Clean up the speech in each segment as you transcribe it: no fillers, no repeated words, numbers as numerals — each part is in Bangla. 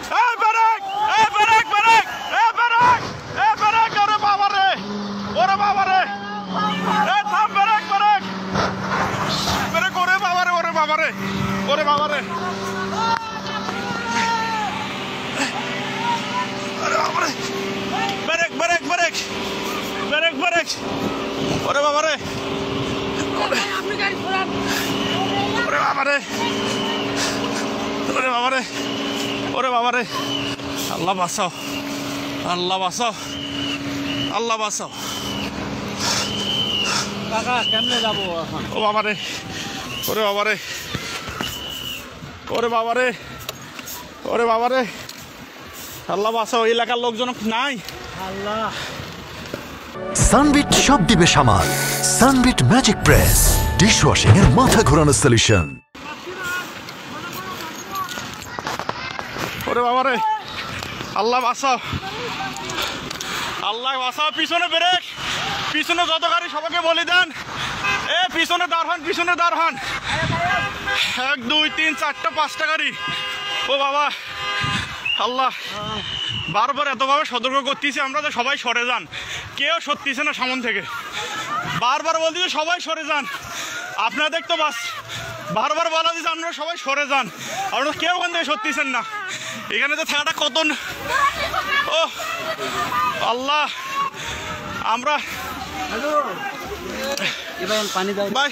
Break break break break break ওরে বাবা রে ওরে বাবা রে থাম ব্রেক ব্রেক ব্রেক ওরে বাবা রে ওরে বাবা রে ওরে বাবা রে ওরে বাবা রে break break break break break ওরে বাবা রে ওরে বাবা রে ওরে বাবা রে ওরে বাবা রে আল্লাহ বাঁচাও আল্লাহ বাঁচাও আল্লাহ বাঁচাও কাকা কেমনে যাবো এখন? ও বাবা রে ওরে বাবা রে ওরে বাবা রে ওরে বাবা রে আল্লাহ বাঁচাও এলাকার লোকজন নাই আল্লাহ সানবিট সব দিবে সামাল সানবিট ম্যাজিক প্রেস ডিশওয়াশিং এর মাথা ঘোরানো সলিউশন ওরে বাবা রে আল্লাহ বাঁচাও আল্লাহ বাঁচাও পিছনে ব্রেক পিছনে যত গাড়ি সবাইকে বলে দেন পিছনে দাঁড় হন পিছনে দাঁড় হন 1 2 3 4টা 5টা গাড়ি ও বাবা আল্লাহ বারবার এতভাবে সতর্ক করতেছি আমরা যে সবাই সরে যান কেউ সরতেছে না সামন থেকে বারবার বলতেছি সবাই সরে যান আপনাদের তো বাস বারবার বলা দিচ্ছে আপনারা সবাই সরে যান আপনারা কেউ ওখান থেকে সরতেছেন না এখানে তো থাকাটা কত ও আল্লাহ আমরা পানি দাও ভাই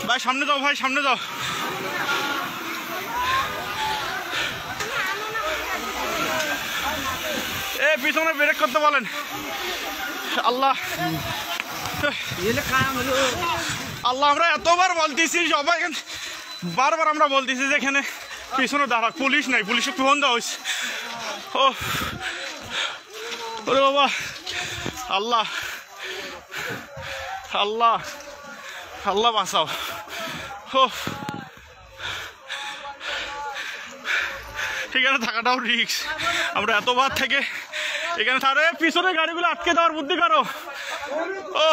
ভাই সামনে যাও ভাই সামনে যাও পিছনে ব্রেক করতে বলেন আল্লাহ আল্লাহ আমরা এতবার বলতেছি সবাই বারবার আমরা বলতেছি যে এখানে পিছনে দাঁড়া পুলিশ নাই পুলিশে ফোন দেওয়া হয়েছে ও ওরে বাবা আল্লাহ আল্লাহ আল্লাহ বাঁচাও ও এখানে থাকাটাও রিস্ক আমরা এতবার থেকে এখানে তাহলে পিছনে গাড়িগুলো আটকে দেওয়ার বুদ্ধি করো ও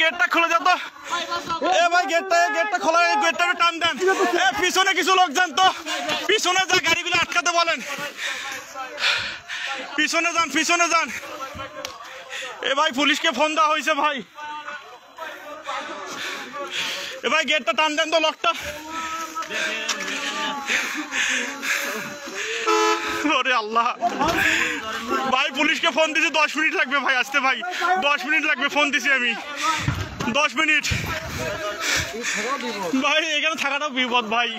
গেটটা খুলে যেত ভাই গেটটা খোলা গেটটা টান দেন পিছনে কিছু লোক যান তো পিছনে যা গাড়িগুলো আটকাতে বলেন পিছনে যান ভাই পুলিশকে ফোন দেওয়া হয়েছে ভাই ভাই গেটটা টান দেন তো লকটা ওরে আল্লাহ ভাই পুলিশকে ফোন দিছি 10 মিনিট লাগবে ভাই আসতে ভাই 10 মিনিট লাগবে ফোন দিছি আমি 10 মিনিট ভাই এখানে থাকাটাও বিপদ ভাই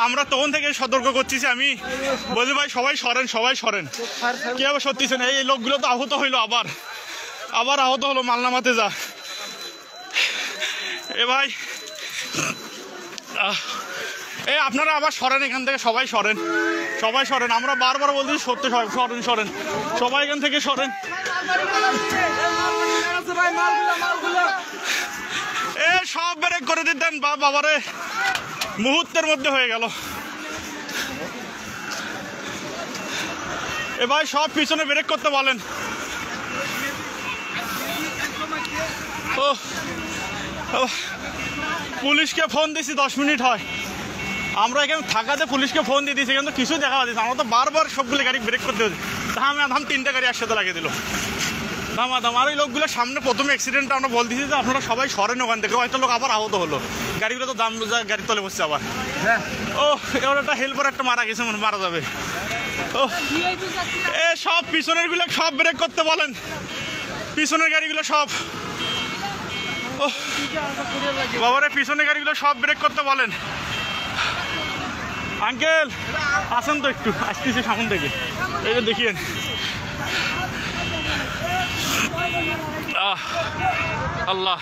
আমরা তখন থেকে সতর্ক করতেছি আমি বলি ভাই সবাই সরেন কি আবার সত্যিছে না এই লোকগুলো তো আহত হইলো আবার আহত হলো মালনামাতে যা ভাই আপনারা আবার সরেন এখান থেকে সবাই সরেন আমরা বারবার বলছি সত্যি সরেন সবাই এখান থেকে সরেন সব ব্রেক করে দিতেন বাবারে মুহূর্তের মধ্যে হয়ে গেল ভাই সব পিছনে ব্রেক করতে বলেন পুলিশকে ফোন দিছি 10 মিনিট হয় আমরা এখানে থাকাতে পুলিশকে ফোন দিয়ে দিয়েছি কিন্তু কিছু দেখা যাচ্ছে আমরা তো বারবার সবগুলো গাড়ি ব্রেক করতে হচ্ছে ধাম 3টা গাড়ি একসাথে লাগিয়ে দিল দাম আর ওই লোকগুলো সামনে প্রথমে অ্যাক্সিডেন্টটা আমরা বলতেছি যে আপনারা সবাই সরেন ওখান থেকে হয়তো লোক আবার আহত হলো গাড়িগুলো তো দাম গাড়ি তলে বসছে আবার এবার একটা হেল্পার একটা মারা গেছে মারা যাবে সব পিছনের গুলো সব ব্রেক করতে বলেন পিছনের গাড়িগুলো সব বাবারে পিছনের গাড়িগুলো সব ব্রেক করতে বলেন আঙ্কেল আসেন তো একটু আসতেছি সামন থেকে এই যে দেখিয়েন আল্লাহ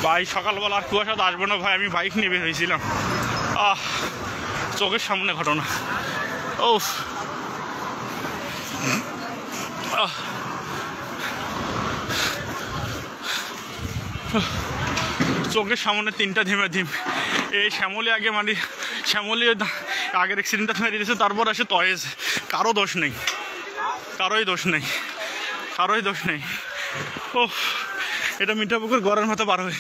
ভাই সকালবেলা আর কুয়াশা তো আসবো না ভাই আমি বাইক নিয়ে বের হয়েছিলাম চোখের সামনে ঘটনা চোখের সামনে 3টা ধিম এই শ্যামলি আগে মানে শ্যামলি আগের অ্যাক্সিডেন্টটা মেরে দিয়েছে তারপর আসে তয়েজ কারোই দোষ নেই ও এটা মিঠাপুকুর গড়ের মতো পার হয়ে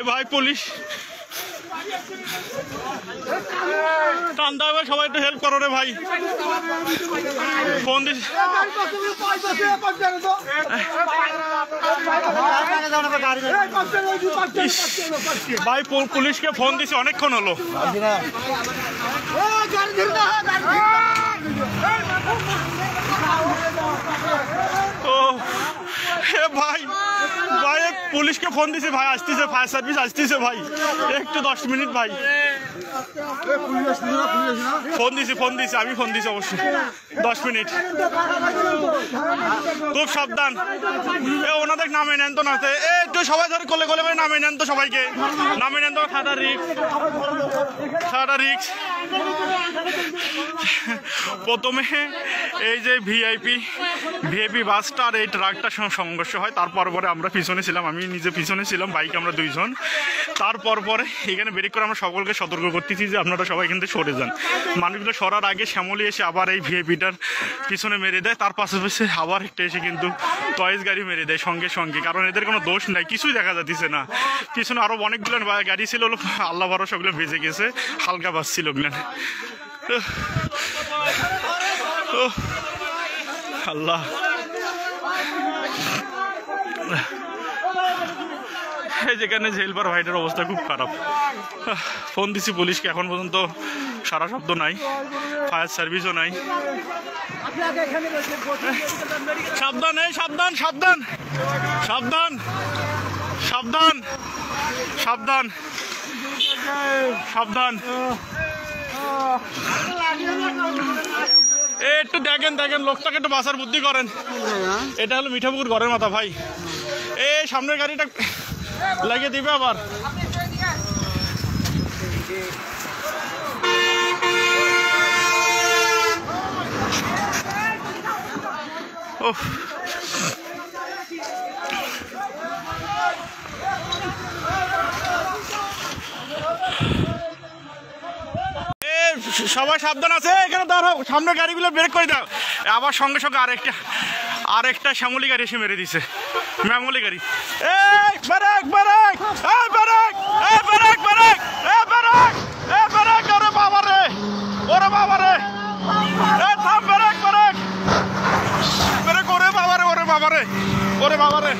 ভাই পুলিশ টান্দা হবে, সবাই একটু হেল্প করো রে ভাই। ফোন দিস ভাই, পুলিশকে ফোন দিছি অনেকক্ষণ হলো। ও ভাই ভাই পুলিশকে ফোন দিছি ভাই, আসতেছে, ফায়ার সার্ভিস আসতেছে ভাই, একটু 10 মিনিট ভাই। ফোন দিছি আমি ফোন দিছি অবশ্যই, 10 মিনিট। খুব সাবধান, ওনাদের নামে নেন তো না, একটু সবাই ধরে কোলে কোলে করে নামে নেন তো, সবাইকে নামে নেন তো। সারা রিক্স প্রথমে এই যে ভিআইপি বাসটা আর এই ট্রাকটার সঙ্গে সংঘর্ষ হয়, তারপর পরে আমরা পিছনে ছিলাম, আমি নিজে পিছনে ছিলাম, বাইক আমরা 2 জন। তারপর পরে এখানে ব্রেক করে আমরা সকলকে সতর্ক করতেছি যে আপনারা সবাই কিন্তু সরে যান। মানুষগুলো সরার আগে শ্যামলী এসে আবার এই ভিআইপিটার পিছনে মেরে দেয়, তার পাশাপাশি আবার একটা এসে কিন্তু টয়েস গাড়ি মেরে দেয় সঙ্গে সঙ্গে, কারণ এদের কোনো দোষ নাই, কিছুই দেখা যাচ্ছে না। পিছনে আরো অনেকগুলো গাড়ি ছিল, আল্লাহ ভরসা ওগুলো ভেজে গেছে, হালকা বাস ছিল ওগুলো। আল্লাহ, যেখানে হেল্পার ভাইটার অবস্থা খুব খারাপ। ফোন দিছি পুলিশকে, এখন পর্যন্ত সারা শব্দ নাই, ফায়ার সার্ভিসও নাই। সাবধান, এই সাবধান সাবধান সাবধান সাবধান সাবধান সাবধান। একটু দেখেন লোকটাকে একটু বাঁচার বুদ্ধি করেন। এটা হলো মিঠাপুকুর ঘরের মাথা ভাই, এই সামনের গাড়িটা লাগিয়ে দিবে আবার। সবাই সাবধান আছে, এখানে দাঁড়াও, সামনের গাড়িগুলো ব্রেক করে দাও। আবার সঙ্গে সঙ্গে আরেকটা শ্যামলী গাড়ি এসে মেরে দিছে, ম্যামলি গাড়ি। ওরে বাবারে, ওরে বাবারে, ওরে বাবারে, ওরে বাবারে, ওরে বাবারে,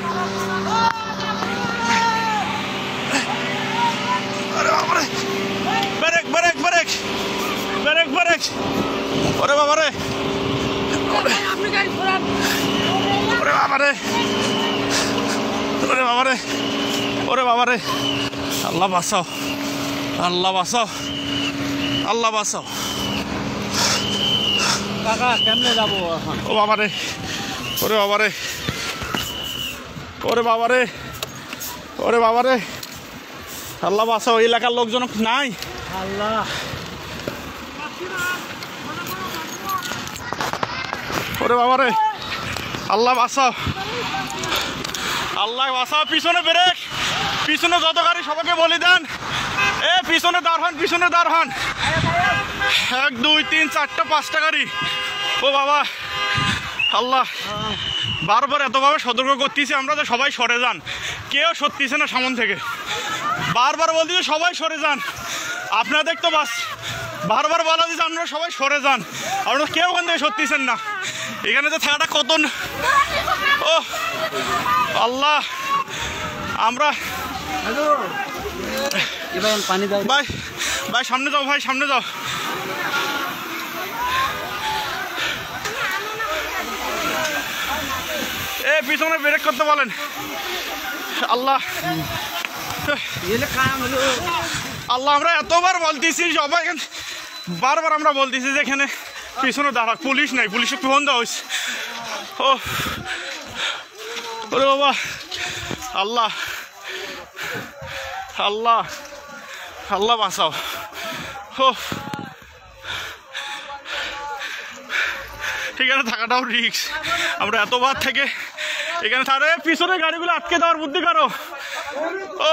ওরে বাবারে, break break break break break, ওরে বাবারে, ওরে বাবারে, ওরে বাবারে, ওরে বাবারে, আল্লাহ বাঁচাও, আল্লাহ বাঁচাও, আল্লাহ বাঁচাও। কাকা কেমনে যাবো এখন? ও বাবারে, ওরে বাবারে, ওরে বাবারে, ওরে বাবারে, আল্লাহ বাঁচাও। এলাকার লোকজন নাই, আল্লাহ, ওরে বাবারে, আল্লাহ বাঁচাও, আল্লাহ বাঁচাও। পিছনে ব্রেক, পিছনে যত গাড়ি সবাইকে বলে দেন, পিছনে দাঁড় হন, পিছনে দাঁড় হন। 1 2 3 4টা 5টা গাড়ি। ও বাবা, আল্লাহ, বারবার এতভাবে সতর্ক করতেছি আমরা যে সবাই সরে যান, কেউ সরতেছে না সামন থেকে, বারবার বলতেছে সবাই সরে যান। আপনাদের তো বাস বারবার বলা দিচ্ছে আপনারা সবাই সরে যান, আপনারা কেউ ওখান থেকে সরতেছেন না। এখানে তো থাকাটা কত, ও আল্লাহ, আমরা পানি দাও ভাই, ভাই সামনে যাও, ভাই সামনে যাও। পিছনে ব্রেক করতে বলেন। আল্লাহ, আল্লাহ, আমরা এতবার বলতেছি সবাই, বারবার আমরা বলতেছি যে এখানে পিছনে দাঁড়া, পুলিশ নাই, পুলিশে ফোন দেওয়া হয়েছে। ও ওরে বাবা, আল্লাহ, আল্লাহ, আল্লাহ বাঁচাও। ও এখানে থাকাটাও রিস্ক, আমরা এতবার থেকে এখানে থাকলে পিছনে গাড়িগুলো আটকে দেওয়ার বুদ্ধি করো। ও